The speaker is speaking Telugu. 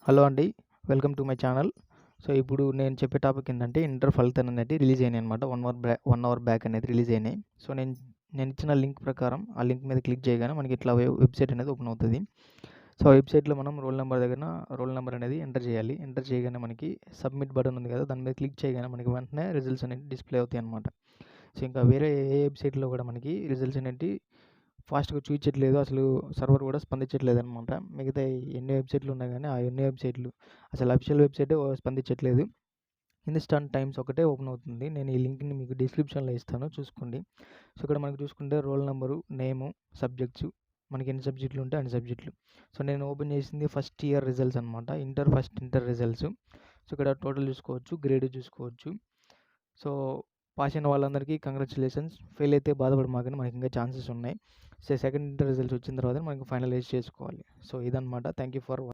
హలో అండి. Welcome to my channel. So, ఇప్పుడు నేను చెప్పే టాపిక్ ఏంటంటే ఇంటర్ ఫలితాలు అనేటివి రిలీజ్ అయినాయన్నమాట. 1 అవర్ బ్యాక్ అనేది రిలీజ్ అయినాయి. సో, నేను ఇచ్చిన లింక్ ప్రకారం ఆ లింక్ మీద క్లిక్ చేయగానే మనకి ఇట్లా వెబ్‌సైట్ అనేది ఓపెన్ అవుతది. సో, ఆ వెబ్‌సైట్‌లో మనం రోల్ నంబర్ దగ్గర రోల్ నంబర్ అనేది ఎంటర్ చేయాలి. ఎంటర్ చేయగానే మనకి సబ్మిట్ బటన్ ఉంది కదా! దాని మీద క్లిక్ చేయగానే మనకి వెంటనే రిజల్ట్స్ అనేవి డిస్‌ప్లే అవుతాయన్నమాట. సో, ఇంకా వేరే ఏ వెబ్‌సైట్‌లో కూడా మనకి రిజల్ట్స్ అనేటివి ఫాస్ట్‌గా చూయించట్లేదు. అసలు సర్వర్ కూడా స్పందించట్లేదనమాట. మిగతా ఎన్ని వెబ్‌సైట్‌లు ఉన్నాయి గానీ, ఆ ఎన్ని వెబ్‌సైట్‌లు అసలు అఫీషియల్ వెబ్‌సైటే స్పందించట్లేదు. హిందుస్థాన్ టైమ్స్ ఒకటే ఓపెన్ అవుతుంది. నేను ఈ లింక్‌ని మీకు డిస్క్రిప్షన్‌లో ఇస్తాను చూసుకోండి. సో, ఇక్కడ మనకు చూసుకుంటే రోల్ నంబరు, నేము, సబ్జెక్ట్స్ మనకి ఎన్ని సబ్జెక్టులు ఉంటే అన్ని సబ్జెక్టులు. సో, నేను ఓపెన్ చేసింది ఫస్ట్ ఇయర్ రిజల్ట్స్ అనమాట. First inter results. సో, ఇక్కడ టోటల్ చూసుకోవచ్చు. గ్రేడ్ చూసుకోవచ్చు. సో, పాస్ అయిన వాళ్ళందరికీ కంగ్రాచ్యులేషన్స్. ఫెయిల్ అయితే బాధపడమాకండి. మనకి ఇంకా ఛాన్సెస్ ఉన్నాయి. సో, సెకండ్ ఇంటర్ రిజల్ట్స్ వచ్చిన తర్వాత మనకి ఫైనలైజ్ చేసుకోవాలి. సో, ఇదనమాట. Thank you for